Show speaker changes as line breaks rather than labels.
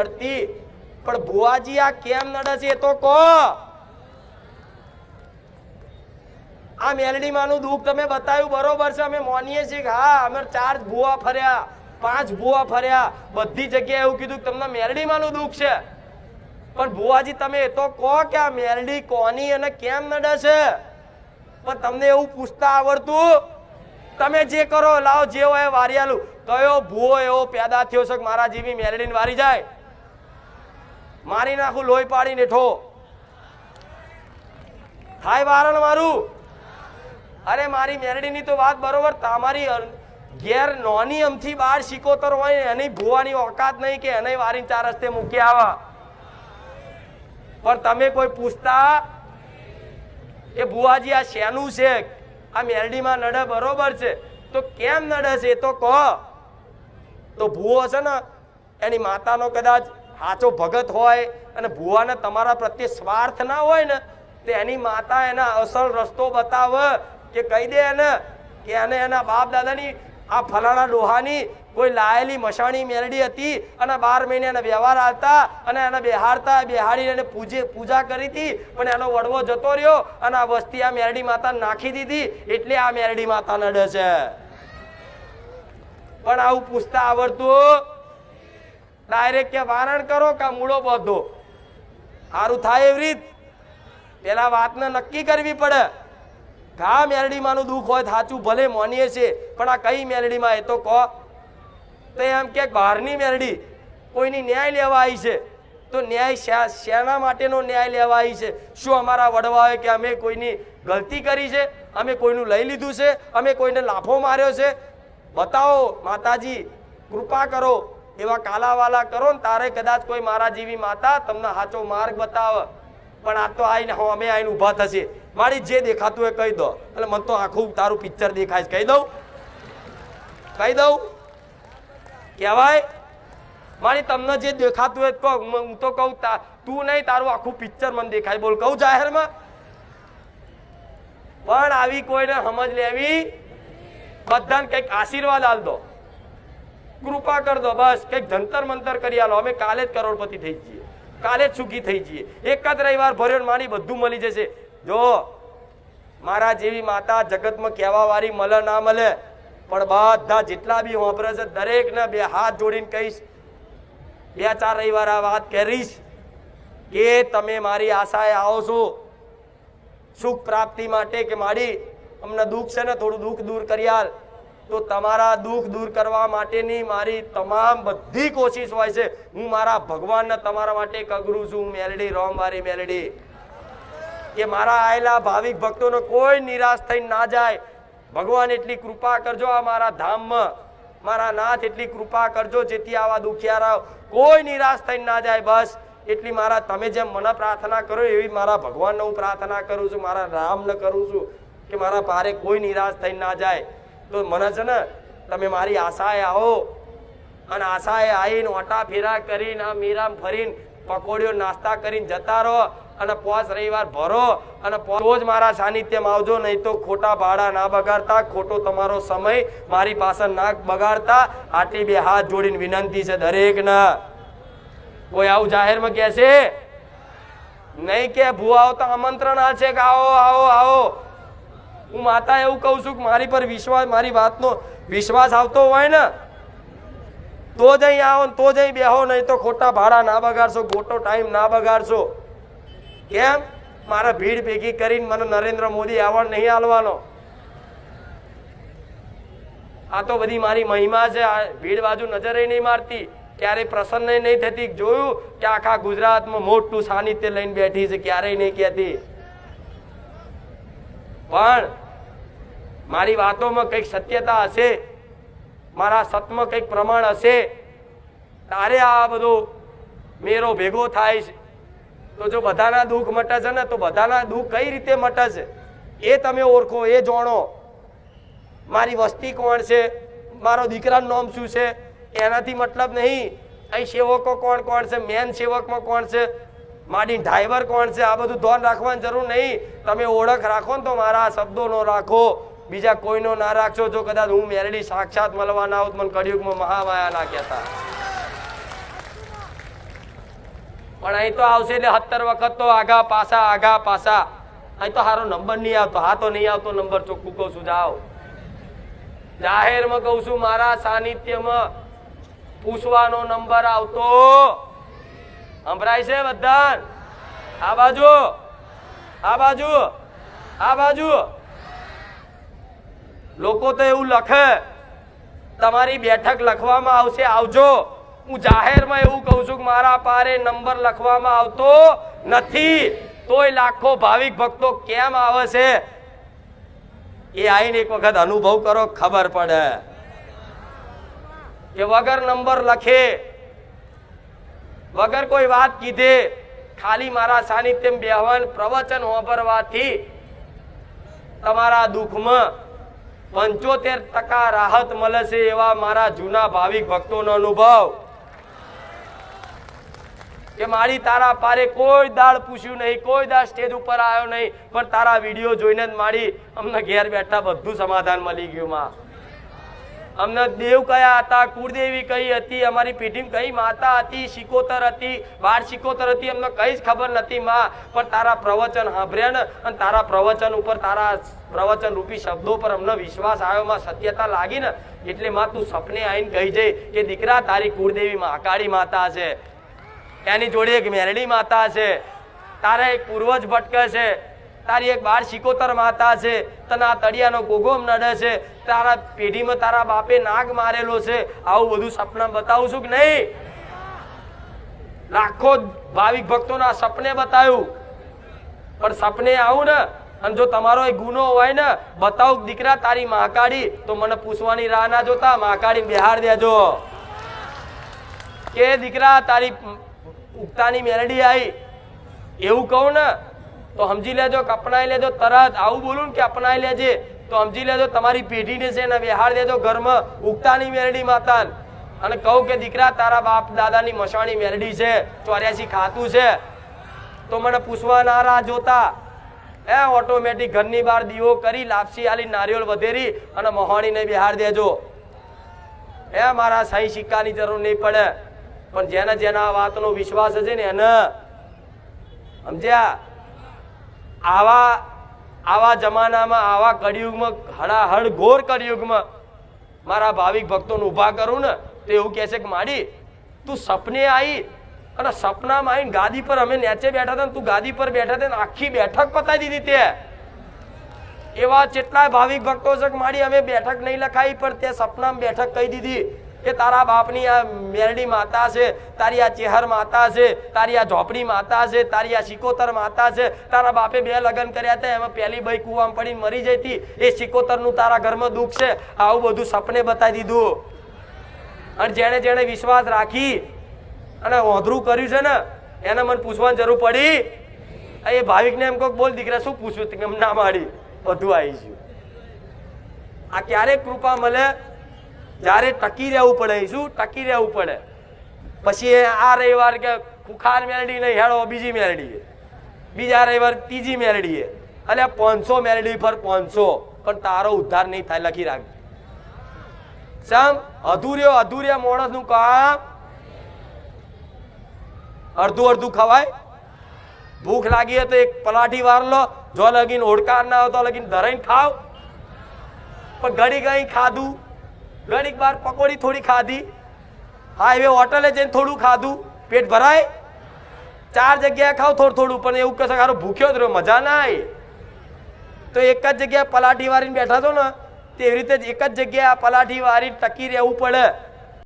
નડતી, પણ ભુવાજી આ કેમ નડે છે એ તો કહો. આ મેલડી માનું દુઃખ તમે બતાવ્યું બરોબર છે, અમે માનીએ છીએ કે હા અમે 4 ભુવા ફર્યા, 5 ભુવા ફર્યા, બધી જગ્યાએ એવું કીધું તમને મેલડી માનું દુઃખ છે. પણ ભુવાજી તમે એ તો કહો કે આ મેલડી કોની અને કેમ નડે છે. પણ તમને એવું પૂછતા આવડતું? તમે જે કરો લાવ જે હોય વારિયાલું. કયો ભુવો એવો પેદા થયો છે કે મારા જેવી મેલડીને વારી જાય? મારી નાખું લોહી પાડીને ઠો થાય વારણ મારું. અરે મારી મેલડીની તો વાત બરોબર, તમારી ઘેર નોની અમથી 12 શિકોતર હોય એની ભુવાની ઓકાત નહીં કે એને વારીને 4 રસ્તે મૂકી આવા. પણ તમે કોઈ પૂછતા કે ભુવાજી આ શેનું છે? આ મેલડીમાં નડે બરોબર છે, તો કેમ નડે છે તો કહો. તો ભુવો છે ને એની માતાનો કદાચ સાચો ભગત હોય અને ભુવાને તમારા પ્રત્યે સ્વાર્થ ના હોય ને, તો એની માતા એના અસલ રસ્તો બતાવે કે કહી દે એને કે એને એના બાપ દાદાની આ ફલાણા ડોહાની કોઈ લાયેલી મશાણી મેલડી હતી અને 12 મહિને એને વ્યવહાર આવતા અને એને બેહાડીને એને પૂજા કરી હતી, પણ એનો વડવો જતો રહ્યો અને આ વસ્તી આ મેલડી માતા નાખી દીધી, એટલે આ મેલડી માતા નડે છે. પણ આવું પૂછતા આવડતું? ડાયરેક્ટ કે વારણ કરો કે મૂળો બધો સારું થાય એવી રીત પેલા વાતને નક્કી કરવી પડે. ઘા મેલડી માનું દુઃખ હોય સાચું ભલે માનીએ છે, પણ આ કઈ મેલડીમાં એ તો કહો. તો એમ કે બહારની મેલડી કોઈની ન્યાય લેવા આવી છે, તો ન્યાય શેના માટેનો ન્યાય લેવા આવી છે? શું અમારા વડવાઓએ કે અમે કોઈની ગલતી કરી છે, અમે કોઈનું લઈ લીધું છે, અમે કોઈને લાફો માર્યો છે? બતાવો માતાજી, કૃપા કરો, એવા કાલાવાલા કરો ને તારે કદાચ કોઈ મારા જેવી માતા તમને સાચો માર્ગ બતાવે. પણ આ તો આવીને અમે આવીને ઊભા થશે, મારી જે દેખાતું એ કહી દો. એટલે મને તો આખું તારું પિક્ચર દેખાય છે, કહી દઉં કહેવાય? મારી તમને જે દેખાતું હોય કહો. હું તો કહું તું નહીં, તારું આખું પિક્ચર મને દેખાય. બોલ કહું જાહેરમાં? પણ આવી કોઈને સમજ લેવી, બધાને કંઈક આશીર્વાદ આલ દો, કૃપા કર દો, બસ કંઈક જંતર મંતર કરી આલો, અમે કાલે જ કરોડપતિ થઈ જઈએ, કાલે જ સુખી થઈ જઈએ, એક જ રવિવાર ભર્યો મારી બધું મળી જશે. જો મારા જેવી માતા જગતમાં કહેવા વાળી મળે ના મળે, પણ બધા જેટલા બી વાપરે છે દરેકને 2 હાથ જોડીને કહીશ, 2-4 રવિવાર આ વાત કરીશ કે તમે મારી આશાએ આવો છો સુખ પ્રાપ્તિ માટે કે મારી અમને દુઃખ છે ને થોડું દુઃખ દૂર કરી આલ. તો તમારા દુઃખ દૂર કરવા માટેની મારી તમામ બધી કોશિશ હોય છે. હું મારા ભગવાનને તમારા માટે કગરું છું. મેલડી રોમવારી મેલડી કે મારા આયેલા ભાવિક ભક્તોને કોઈ નિરાશ થઈને ના જાય. ભગવાન એટલી કૃપા કરજો આ મારા ધામમાં, મારા નાથ એટલી કૃપા કરજો જેથી આવા દુખિયારા કોઈ નિરાશ થઈને ના જાય. બસ એટલી મારા તમે જેમ મને પ્રાર્થના કરો એવી મારા ભગવાનને હું પ્રાર્થના કરું છું, મારા રામને કરું છું કે મારા પારે કોઈ નિરાશ થઈને ના જાય. તો મને છે ને તમે મારી આશાએ આવો અને આશાએ આવીને ઓટા ફેરા કરીને આ મીરામ ફરીને પકોડીઓ નાસ્તા કરીને જતા રહો અને 5 રવિવાર ભરો અને તો જ મારા સાનિધ્યમાં આવજો. નહીં તો ખોટા ભાડા ના બગાડતા, ખોટો તમારો સમય મારી પાસે ના બગાડતા. આટલી 2 હાથ જોડીને વિનંતી છે દરેકને. કોઈ આવું જાહેરમાં કહે છે નહીં કે ભુવાઓ તો આમંત્રણ આ છે કે આવો આવો આવો. હું માતા એવું કહું છું કે મારી પર વિશ્વાસ, મારી વાતનો વિશ્વાસ આવતો હોય ને તો જ અહીં આવો, તો જ અહીં બેહો. નહીં તો ખોટા ભાડા ના બગાડશો, ખોટો ટાઈમ ના બગાડશો. કેમ? મારા ભીડ ભેગી કરીને મને નરેન્દ્ર મોદી એવોર્ડ નહીં આલવાનો. આ તો બધી મારી મહિમા છે. આ ભીડ બાજુ નજરે નહીં મારતી, ક્યારેય પ્રસન્ન નહીં થતી. જોયું કે આખા ગુજરાતમાં મોટું સાનિધ્ય લઈને બેઠી છે, ક્યારેય નહીં કહેતી. પણ મારી વાતોમાં કંઈક સત્યતા હશે, મારા સતમાં કંઈક પ્રમાણ હશે, તારે આ બધો મેરો ભેગો થાય છે. તો જો બધાના દુઃખ મટે છે ને, તો બધાના દુઃખ કઈ રીતે મટે છે એ તમે ઓળખો, એ જાણો. મારી વસ્તી કોણ છે, મારો દીકરાનું નામ શું છે એનાથી મતલબ નહીં. અહીં સેવકો કોણ કોણ છે, મેન સેવકમાં કોણ છે, મારી ડ્રાઈવર કોણ છે, આ બધું ધ્યાન રાખવાની જરૂર નહીં. તમે ઓળખ રાખો ને તો મારા શબ્દોનો રાખો, બીજા કોઈનો ના રાખશો. જો કદાચ હું મેલડી સાક્ષાત મળવા ના આવું મને કળિયુગમાં મહામાયા ના કહેતા. પણ અહીં તો આવશે એટલે 17 વખત તો આગા પાછા અહીં તો સારો નંબર નહીં આવતો. હા તો નહીં આવતો નંબર, ચોખ્ખું કહું છું. જાઓ જાહેરમાં કહું છું, મારા સાનિધ્યમાં પૂછવાનો નંબર આવતો સંભળાય છે બધા? આ બાજુ આ બાજુ આ બાજુ લોકો તો એવું લખે તમારી બેઠક લખવામાં આવશે, આવજો. હું જાહેરમાં એવું કહું છું કે મારા પારે નંબર લખવામાં આવતો નથી, તોય લાખો ભાવિક ભક્તો કેમ આવે છે એ આઈને એક વખત અનુભવ કરો, ખબર પડે કે વગર નંબર લખે, વગર કોઈ વાત કીધે, ખાલી મારા સાનિધ્યમાં બેહવાન પ્રવચન વાપરવાથી તમારા દુઃખમાં 75% રાહત મળે છે, એવા મારા જૂના ભાવિક ભક્તોનો અનુભવ. કે મારી તારા પારે કોઈ દાળ પૂછ્યું નહીં, કોઈ દાળ સ્ટેજ ઉપર આવ્યો નહીં, પણ તારા વિડીયો જોઈને જ મારી અમને ઘેર બેઠા બધું સમાધાન મળી ગયું. માં અમને દેવ કયા હતા, કુળદેવી કઈ હતી, અમારી પેઢીમાં કઈ માતા હતી, શિકોતર હતી, બાળ શિકોતર હતી, અમને કઈ જ ખબર નથી માં. પણ તારા પ્રવચન સાંભળ્યા ને અને તારા પ્રવચન ઉપર, તારા પ્રવચન રૂપી શબ્દો પર અમને વિશ્વાસ આવ્યો માં, સત્યતા લાગી ને એટલે માં તું સપને આવીને કહી જઈ કે દીકરા તારી કુળદેવી મહાકાળી માતા છે, એની જોડે એક મેરડી માતા છે, તારા એક પૂર્વજ ભટકે છે, તારી એક બાળ શિકોતર માતા છે, તને તળિયાનો ગોગોમ નડે છે, તારા પેઢીમાં તારા બાપે નાગ મારેલો છે, આવું બધું સપના બતાવું છું કે નહીં? લાખો ભાવિક ભક્તોના સપને બતાવ્યું, પણ સપને આવું ને અને જો તમારો એ ગુનો હોય ને બતાવું દીકરા તારી મહાકાળી, તો મને પૂછવાની રાહ ના જોતા, મહાકાળી બિહાર દેજો કે દીકરા તારી ઉગતાની મેલડી આવી, એવું કહું ને તો સમજી લેજો કે અપનાઈ લેજો તરત. આવું બોલું ને કે અપનાઈ લેજે તો સમજી લેજો તમારી પેઢીને છે ને બિહાર દેજો ઘરમાં ઉગતાની મેલડી માતા. અને કહું કે દીકરા તારા બાપ દાદાની મસાણી મેલડી છે, 84 ખાતું છે, તો મને પૂછવા ના રાહ જોતા. ઓટોમેટિક ઘરની બહાર દીવો કરી, લાપસી આલી, નારિયેળ વધેરી અને મહાણીને બિહાર દેજો. મારા સહી સિક્કાની જરૂર નહીં પડે, પણ જેના જેના વાતનો વિશ્વાસ છે ને એને સમજ્યા. આવા જમાનામાં, આવા કળિયુગમાં, હડાહડ ઘોર કળિયુગમાં મારા ભાવિક ભક્તોને ઉભા કરું ને તો એવું કહે છે કે માડી તું સપને આવી અને સપનામાં આવીને ગાદી પર, અમે નીચે બેઠા હતા તું ગાદી પર બેઠા હતા, આખી બેઠક પતાવી દીધી તે. એવા કેટલાય ભાવિક ભક્તો છે કે માડી અમે બેઠક નહીં લખાઈ, પણ તે સપનામાં બેઠક કહી દીધી કે તારા બાપની આ મેરડી માતા છે, તારી આ ચેહર માતા છે, તારી આ ઝોપડી માતા છે, તારી આ શિકોતર માતા છે, તારા બાપે 2 લગ્ન કર્યા હતા, એમાં પહેલી ભાઈ કુવામાં પડીને મરી જઈ હતી, એ શિકોતરનું તારા ઘરમાં દુઃખ છે. આવું બધું સપને બતાવી દીધું. અને જેણે જેણે વિશ્વાસ રાખી અને ઓંધરું કર્યું છે ને એને મને પૂછવાની જરૂર પડી. એ ભાવિકને એમ કહો બોલ દીકરા શું પૂછ્યું, એમ ના માડી બધું આવી ગયું. આ ક્યારેક કૃપા મળે જ્યારે ટકી રહેવું પડે. શું ટકી રહેવું પડે? પછી આ રવિવાર કે ખુખાર મેલડી નહીં, હેડો બીજી મેલડી, બીજા રવિવાર ત્રીજી મેલડી, એટલે 500 મેલડી પર 500, પણ તારો ઉદ્ધાર નહીં થાય. લખી રાખ. સમ અધૂર્યા માણસ નું કામ અડધું અડધું ખવાય. ભૂખ લાગી તો એક પલાઠી વાર લો, જો લગીન ઓડકાર ના હોય તો લગીન ધરાઈને ખાવ. પણ ઘડી ગઈ ખાધું, ઘડીક બાર પકોડી થોડી ખાધી, હાઈવે હોટલે જઈને થોડું ખાધું, પેટ ભરાય. 4 જગ્યાએ ખાવ થોડું થોડું, પણ એવું કહેશે સારો ભૂખ્યો જ રહ્યો, મજા ના આવી. તો એક જ જગ્યાએ પલાઠી વારીને બેઠા છો ને તેવી રીતે જ એક જ જગ્યાએ આ પલાઠી વારી ટકી રહેવું પડે.